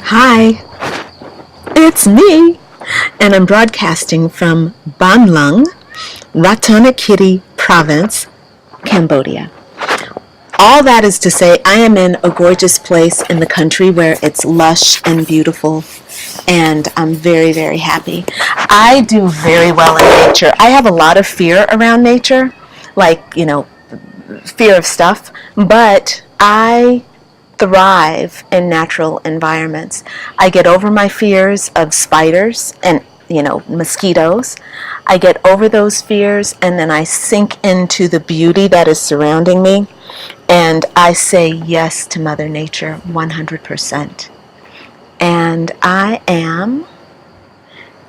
Hi, it's me, and I'm broadcasting from Ban Lung, Ratanakiri Province, Cambodia. All that is to say, I am in a gorgeous place in the country where it's lush and beautiful, and I'm very, very happy. I do very well in nature. I have a lot of fear around nature, like, fear of stuff, but I thrive in natural environments. I get over my fears of spiders and, mosquitoes. I get over those fears and then I sink into the beauty that is surrounding me. And I say yes to Mother Nature 100%. And I am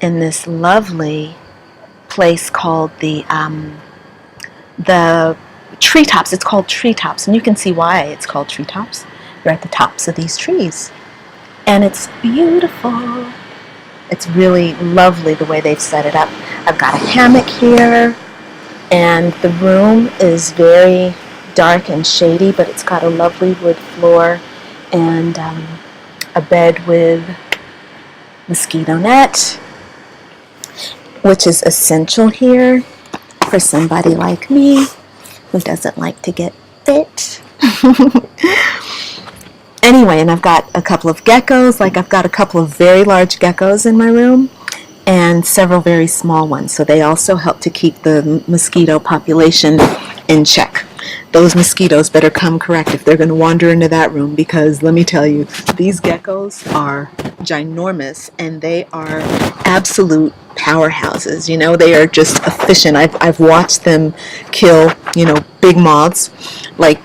in this lovely place called the treetops. It's called treetops, and you can see why it's called treetops. You're at the tops of these trees, and it's beautiful. It's really lovely the way they've set it up. I've got a hammock here, and the room is very dark and shady, but it's got a lovely wood floor and a bed with mosquito net, which is essential here for somebody like me who doesn't like to get bit. Anyway, and I've got a couple of geckos, I've got a couple of very large geckos in my room and several very small ones. So they also help to keep the mosquito population in check. Those mosquitoes better come correct if they're going to wander into that room, because let me tell you, these geckos are ginormous and they are absolute powerhouses. They are just efficient. I've watched them kill, big moths, like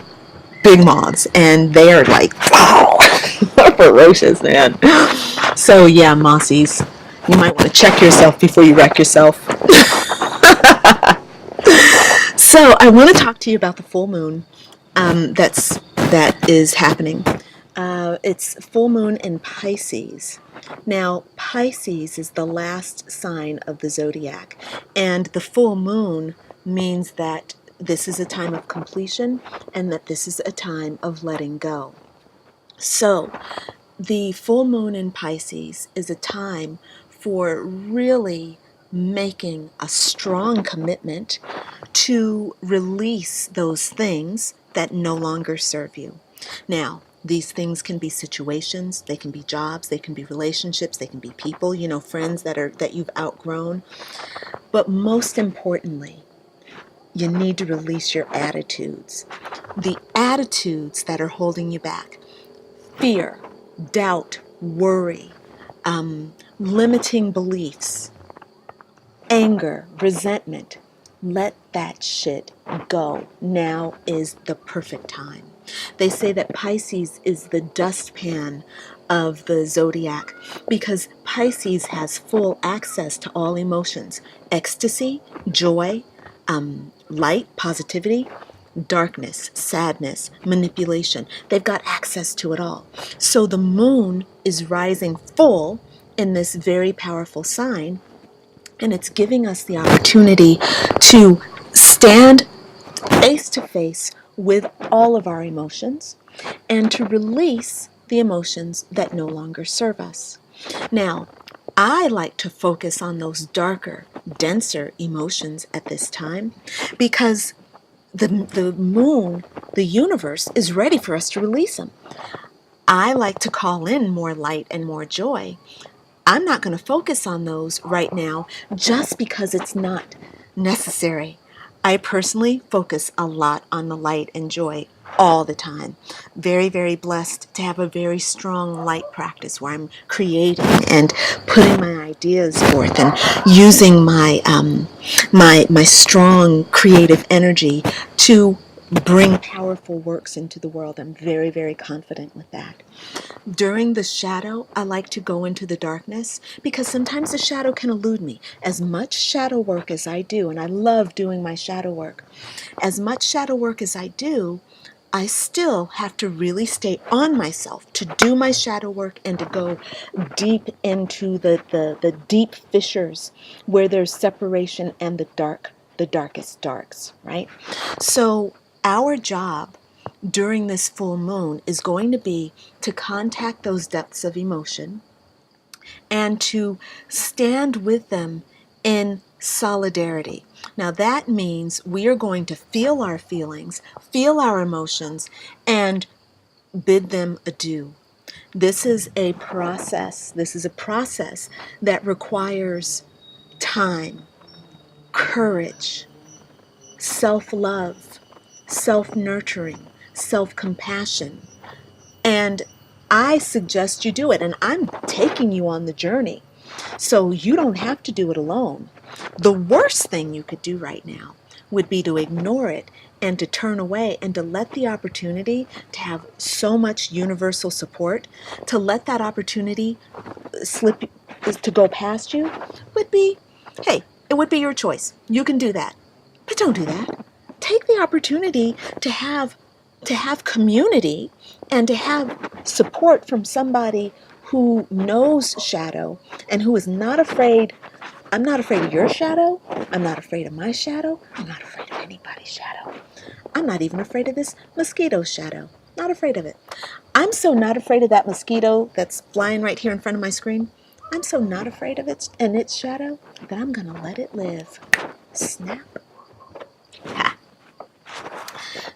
big moths, and they are like, wow, ferocious, man. So yeah, mossies, you might want to check yourself before you wreck yourself. So I want to talk to you about the full moon that is happening. It's full moon in Pisces. Now, Pisces is the last sign of the zodiac, and the full moon means that this is a time of completion and that this is a time of letting go. So, the full moon in Pisces is a time for really making a strong commitment to release those things that no longer serve you. Now, these things can be situations, they can be jobs, they can be relationships, they can be people, friends that you've outgrown. But most importantly, you need to release your attitudes. The attitudes that are holding you back. Fear, doubt, worry, limiting beliefs, anger, resentment. Let that shit go. Now is the perfect time. They say that Pisces is the dustpan of the zodiac because Pisces has full access to all emotions: ecstasy, joy, light, positivity, darkness, sadness, manipulation. They've got access to it all. So the moon is rising full in this very powerful sign, and it's giving us the opportunity to stand face to face with all of our emotions and to release the emotions that no longer serve us. Now, I like to focus on those darker, denser emotions at this time because the moon, the universe, is ready for us to release them. I like to call in more light and more joy. I'm not going to focus on those right now just because it's not necessary. I personally focus a lot on the light and joy all the time. Very, very blessed to have a very strong light practice where I'm creating and putting my ideas forth and using my strong creative energy to bring powerful works into the world. I'm very, very confident with that. During the shadow, I like to go into the darkness because sometimes the shadow can elude me. As much shadow work as I do, and I love doing my shadow work, as much shadow work as I do, I still have to really stay on myself to do my shadow work and to go deep into the deep fissures where there's separation and the darkest darks, right? So our job during this full moon is going to be to contact those depths of emotion and to stand with them in solidarity. Now that means we are going to feel our feelings, feel our emotions, and bid them adieu. This is a process. This is a process that requires time, courage, self-love, self-nurturing, self-compassion. And I suggest you do it, and I'm taking you on the journey. So you don't have to do it alone. The worst thing you could do right now would be to ignore it and to turn away and to let the opportunity to have so much universal support, to let that opportunity slip, to go past you, would be, hey, it would be your choice. You can do that. But don't do that. Take the opportunity to have community and to have support from somebody who knows shadow and who is not afraid. I'm not afraid of your shadow. I'm not afraid of my shadow. I'm not afraid of anybody's shadow. I'm not even afraid of this mosquito's shadow. Not afraid of it. I'm so not afraid of that mosquito that's flying right here in front of my screen. I'm so not afraid of it and its shadow that I'm going to let it live. Snap. Ha.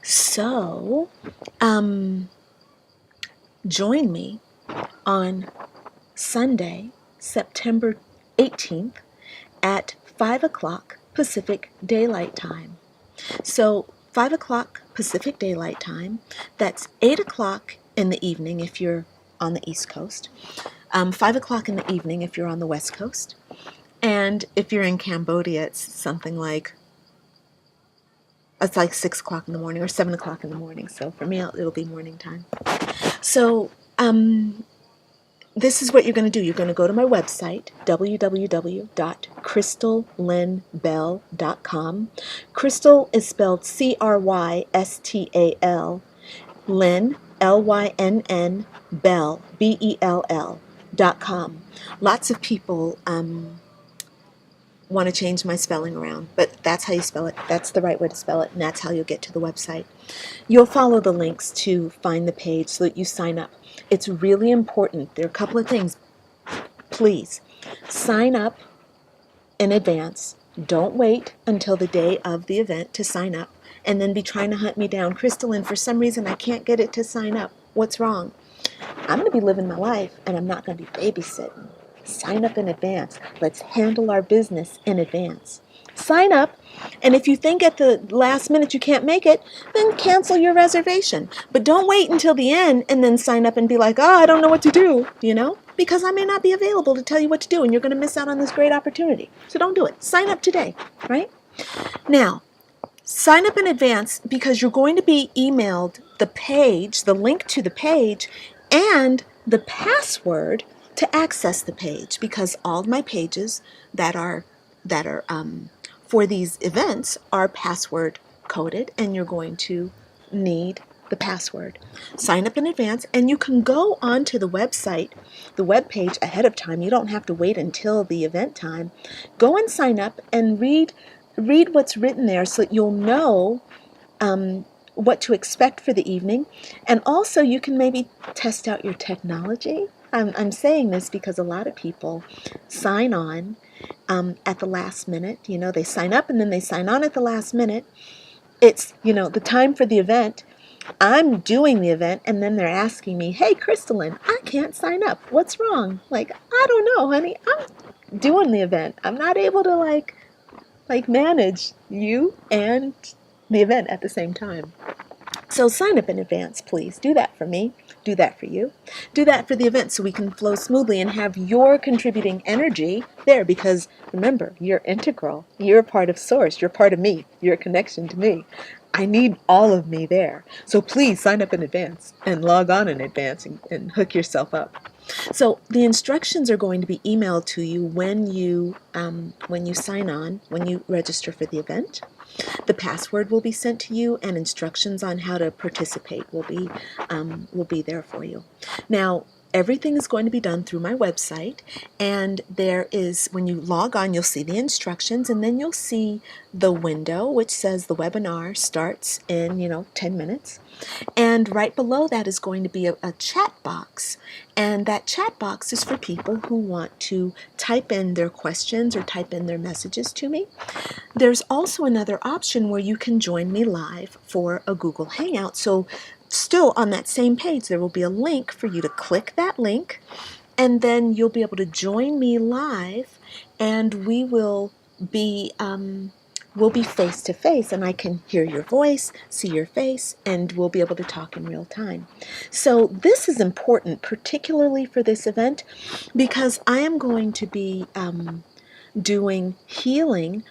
So, join me on Sunday, September 18th at 5 o'clock Pacific Daylight Time. So 5 o'clock Pacific Daylight Time, that's 8 o'clock in the evening if you're on the East Coast, 5 o'clock in the evening if you're on the West Coast, and if you're in Cambodia, it's something like, it's like 6 o'clock in the morning or 7 o'clock in the morning. So for me, it'll be morning time. So this is what you're going to do. You're going to go to my website, www.crystallynnbell.com. Crystal is spelled Crystal, Lynn, Lynn, Bell, Bell.com. Lots of people want to change my spelling around, but that's how you spell it. That's the right way to spell it, and that's how you'll get to the website. You'll follow the links to find the page so that you sign up. It's really important. There are a couple of things. Please sign up in advance. Don't wait until the day of the event to sign up and then be trying to hunt me down. Crystalline, for some reason I can't get it to sign up. What's wrong? I'm going to be living my life, and I'm not going to be babysitting. Sign up in advance. Let's handle our business in advance. Sign up, and if you think at the last minute you can't make it, then cancel your reservation. But don't wait until the end and then sign up and be like, oh, I don't know what to do, because I may not be available to tell you what to do, and you're going to miss out on this great opportunity. So don't do it. Sign up today, right? Now, sign up in advance because you're going to be emailed the page, the link to the page, and the password to access the page, because all of my pages that are for these events are password coded, and you're going to need the password. Sign up in advance, and you can go onto the website, the web page ahead of time. You don't have to wait until the event time. Go and sign up and read what's written there so that you'll know what to expect for the evening. And also you can maybe test out your technology. I'm saying this because a lot of people sign on at the last minute. They sign up and then they sign on at the last minute. It's, the time for the event. I'm doing the event, and then they're asking me, hey, Crystalline, I can't sign up. What's wrong? Like, I don't know, honey. I'm doing the event. I'm not able to, like manage you and the event at the same time. So sign up in advance, please. Do that for me. Do that for you. Do that for the event so we can flow smoothly and have your contributing energy there, because remember, you're integral. You're a part of Source. You're part of me. You're a connection to me. I need all of me there. So please sign up in advance and log on in advance and hook yourself up. So the instructions are going to be emailed to you when you sign on, when you register for the event. The password will be sent to you, and instructions on how to participate will be there for you. Now, everything is going to be done through my website, and there is, when you log on, you'll see the instructions, and then you'll see the window which says the webinar starts in 10 minutes. And right below that is going to be a chat box. And that chat box is for people who want to type in their questions or type in their messages to me. There's also another option where you can join me live for a Google Hangout. So still on that same page, there will be a link for you to click that link, and then you'll be able to join me live, and we'll be face to face, and I can hear your voice, see your face, and we'll be able to talk in real time. So this is important, particularly for this event, because I am going to be doing healing,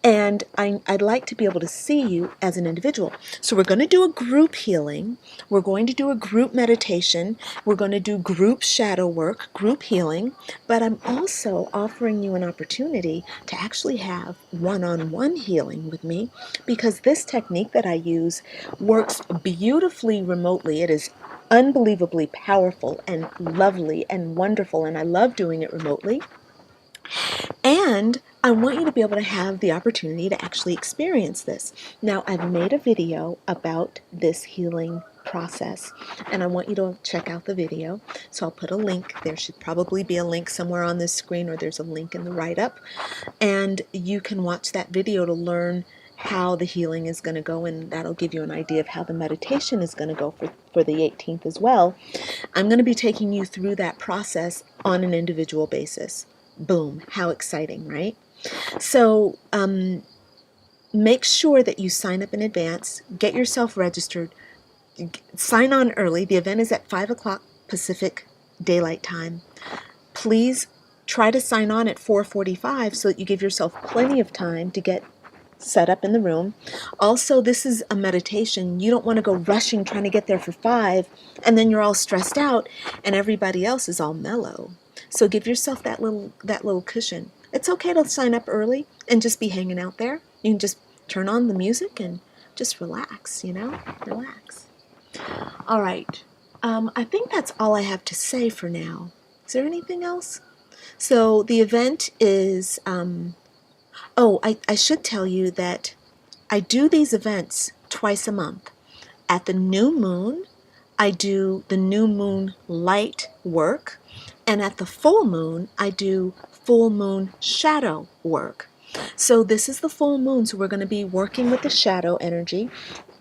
and I'd like to be able to see you as an individual. So we're going to do a group healing. We're going to do a group meditation. We're going to do group shadow work, group healing. But I'm also offering you an opportunity to actually have one-on-one healing with me, because this technique that I use works beautifully remotely. It is unbelievably powerful and lovely and wonderful, and I love doing it remotely. And I want you to be able to have the opportunity to actually experience this. Now, I've made a video about this healing process, and I want you to check out the video. So I'll put a link. There should probably be a link somewhere on this screen, or there's a link in the write-up. And you can watch that video to learn how the healing is going to go, and that'll give you an idea of how the meditation is going to go for the 18th as well. I'm going to be taking you through that process on an individual basis. Boom, how exciting, right? So make sure that you sign up in advance, get yourself registered, sign on early. The event is at 5 o'clock Pacific Daylight Time. Please try to sign on at 4:45 so that you give yourself plenty of time to get set up in the room. Also, this is a meditation. You don't want to go rushing trying to get there for 5, and then you're all stressed out and everybody else is all mellow. So give yourself that little cushion. It's okay to sign up early and just be hanging out there. You can just turn on the music and just relax, relax. All right. I think that's all I have to say for now. Is there anything else? So the event is, I should tell you that I do these events twice a month. At the new moon, I do the new moon light work, and at the full moon, I do full moon shadow work. So this is the full moon, so we're going to be working with the shadow energy.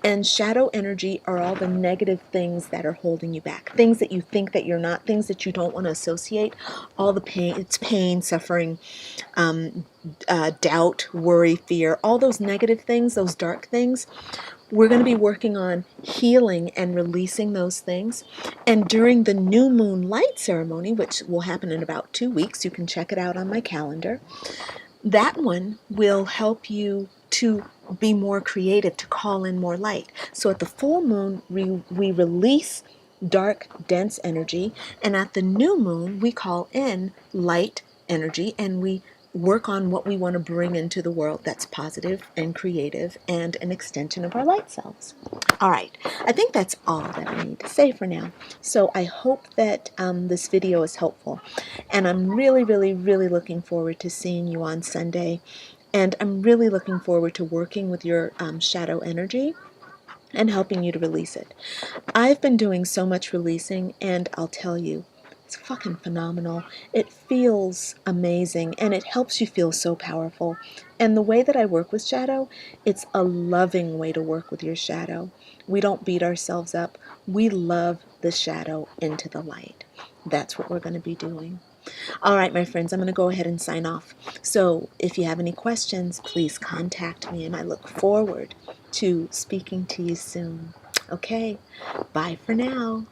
And shadow energy are all the negative things that are holding you back, things that you think that you're not, things that you don't want to associate, all the pain, it's pain, suffering, doubt, worry, fear, all those negative things, those dark things. We're going to be working on healing and releasing those things. And during the new moon light ceremony, which will happen in about 2 weeks, you can check it out on my calendar, that one will help you to be more creative, to call in more light. So at the full moon, we release dark, dense energy, and at the new moon, we call in light energy, and we work on what we want to bring into the world that's positive and creative and an extension of our light selves. All right, I think that's all that I need to say for now. So I hope that this video is helpful, and I'm really, really, really looking forward to seeing you on Sunday, and I'm really looking forward to working with your shadow energy and helping you to release it. I've been doing so much releasing, and I'll tell you, it's fucking phenomenal. It feels amazing, and it helps you feel so powerful. And the way that I work with shadow, it's a loving way to work with your shadow. We don't beat ourselves up. We love the shadow into the light. That's what we're going to be doing. All right, my friends, I'm going to go ahead and sign off. So if you have any questions, please contact me, and I look forward to speaking to you soon. Okay, bye for now.